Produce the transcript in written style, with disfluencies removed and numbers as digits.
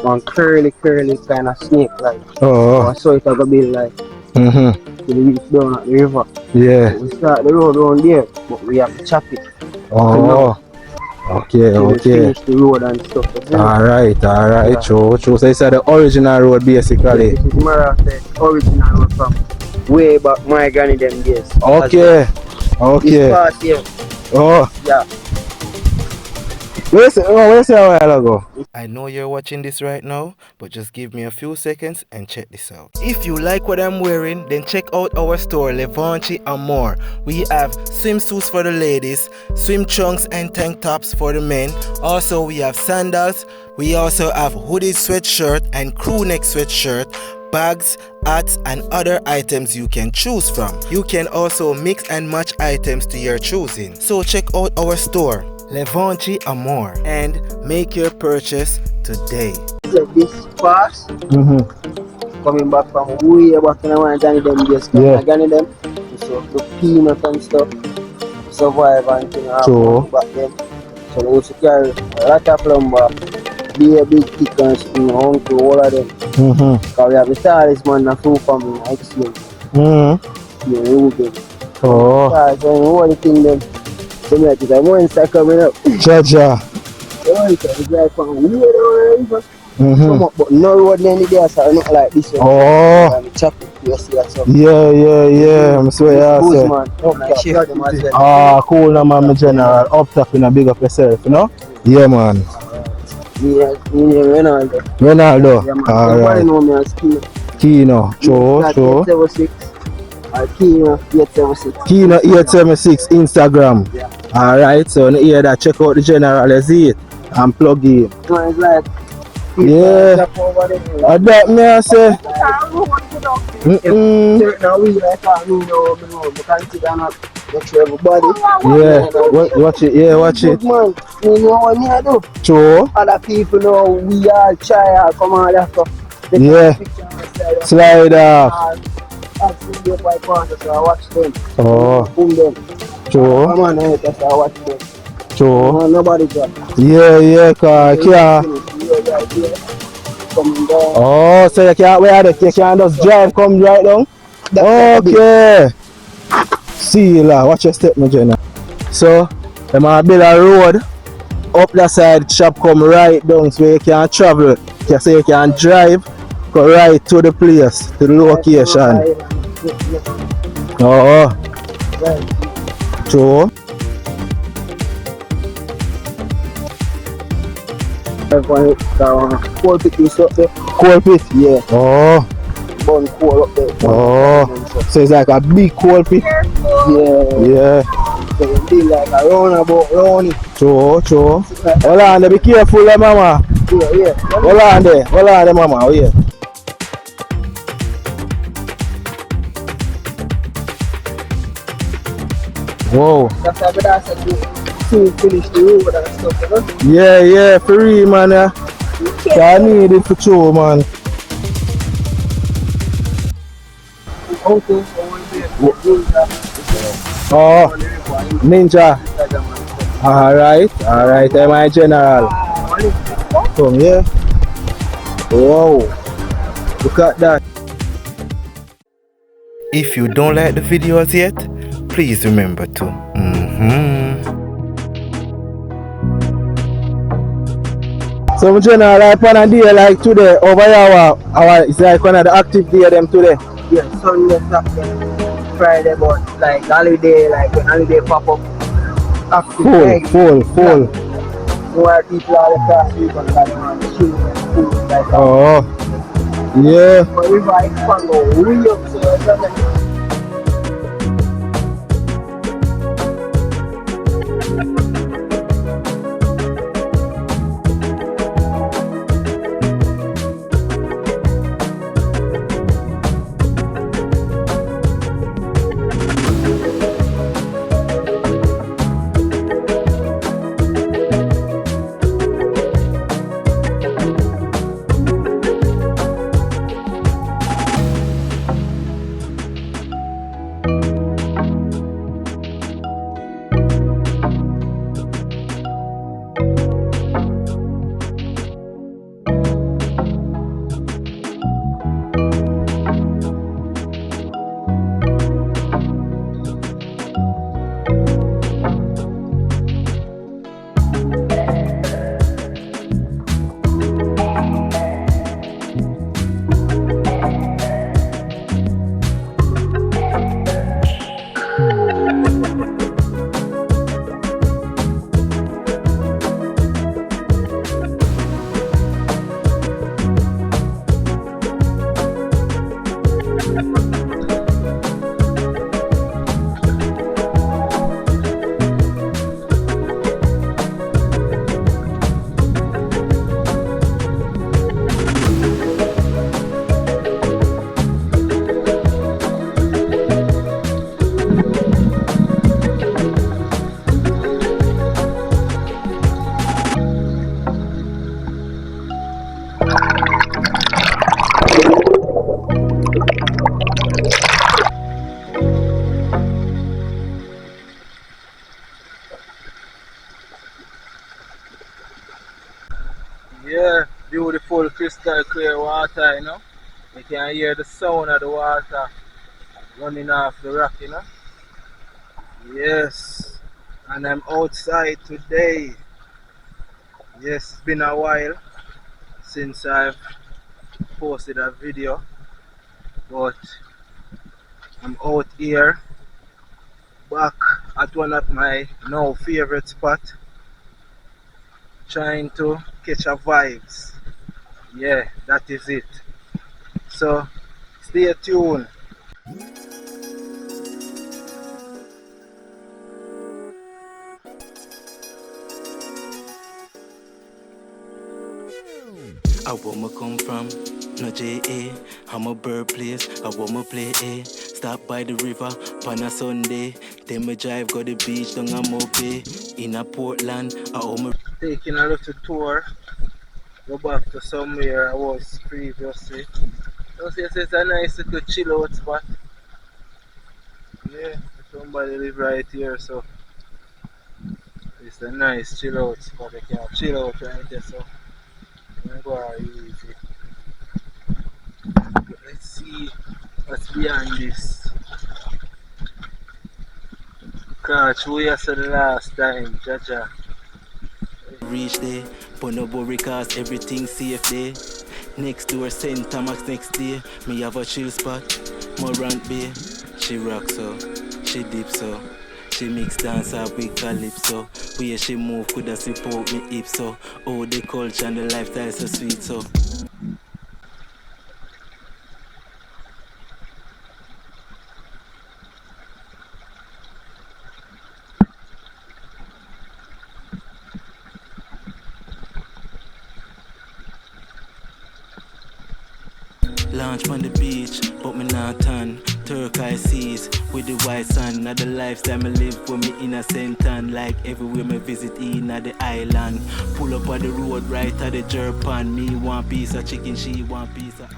one curly kind of snake like. Oh. So it gonna be like Mm-hmm. to reach down at the river. Yeah. So we start the road around there, but we have to chop it. Oh. Okay, So we okay. finish the road and stuff. Alright. Yeah. True. So it's the original road basically. This is more of the original road from way back my granny them days. Okay. This past year. Oh. Yeah. Where's a while ago? I know you're watching this right now, but just give me a few seconds and check this out. If you like what I'm wearing, then check out our store Levanchi Amøur. We have swimsuits for the ladies, swim trunks and tank tops for the men. Also we have sandals. We also have hoodie sweatshirt and crew neck sweatshirt, bags, hats and other items you can choose from. You can also mix and match items to your choosing. So check out our store Levanchi Amøur and make your purchase today. This past coming back from way back in my granny them days. My granny them so the peanut and stuff survive and things back then. So we used to carry a lot of plumber, be a big chickens, uncle, all of them. Because we have the tallest man that flew from the exchange. Yeah, Ruben. So all the thing them. So like it's a monster coming up. Jaja. It's like from way down the river. But no road any there, so not like this one. Oh. Chop it, you see that stuff. Yeah. I'm swear I say. Cool now man, my general. Up top in a big up yourself, you know? Yeah man. Yeah, Ronaldo. Ronaldo. Yeah man. Alright. Know me as Kino. True. 876. Kino 876. Kino 876 Instagram. Yeah. Alright, so in here that check out the general, let's see it and plug in. So it's like I bet me I say. Now we like we can't sit down and make sure everybody. Yeah, watch it, watch it. Man, you know what I do? True. Other people know we are try come on after. Yeah. Slide off. So I watch them. Oh. Boom them. True. Come on, so I watch them. True. Nobody got. Yeah, car. Oh, so you can't wear it, you can just drive, come right down? Okay. See you lah, watch your step, my Jenna. So, they might build a road up that side, shop come right down so you can travel. So you can drive, go right to the place, to the location. Oh. True. Coal pit is up there. Coal pit? Yeah. Oh. Burn coal up there. Oh. So it's like a big coal pit? Yeah. So it's big like a roundabout round it. True. Hold on there, be careful there, mama. Yeah. Hold on there, mama. Oh yeah. Whoa. That's why I said to finish the road and stuff, you know? Yeah, for real, man. I need it for true, man. Oh, Ninja. Alright, I'm my general. Come here. Wow. Look at that. If you don't like the videos yet, please remember to. So, general, like on a day like today, over here, it's like one of the active day them today. Yeah, Sunday, Saturday, Friday, but like holiday, like when holiday pop up. Full. More people all across the river, like children, food, like that. Oh, yeah. But if I expand, go way up, so it's like Beautiful crystal clear water, you know. You can hear the sound of the water running off the rock, you know. Yes, and I'm outside today. Yes, it's been a while since I've posted a video, but I'm out here back at one of my now favorite spot, trying to catch a vibes. Yeah, that is it. So stay tuned. I where me come from, no J.A. I'm a birthplace, I want me play A. Stop by the river, on a Sunday. Then me drive, go the beach, down Amøur Bay. In a Portland, I own me. Taking a little tour, go back to somewhere I was previously. It's a nice little chill out spot. Yeah, somebody live right here, so it's a nice chill out spot. You can chill out right there, so I'm go easy. But let's see what's beyond this. Catch we are the last time, Jaja. Reach there, but no worry cause everything safe there. Next door, St. Thomas next day. Me have a chill spot, Morant Bay. She rock so, she dip so. She mix dance up with calypso. Where she move coulda support me hip so. Oh, the culture and the lifestyle so sweet so. Launch on the beach, but me not tan. Turquoise seas with the white sand. Now the lifestyle me live for me innocent tan. Like everywhere me visit in at the island. Pull up on the road right at the Jerpan. Me one piece of chicken, she one piece of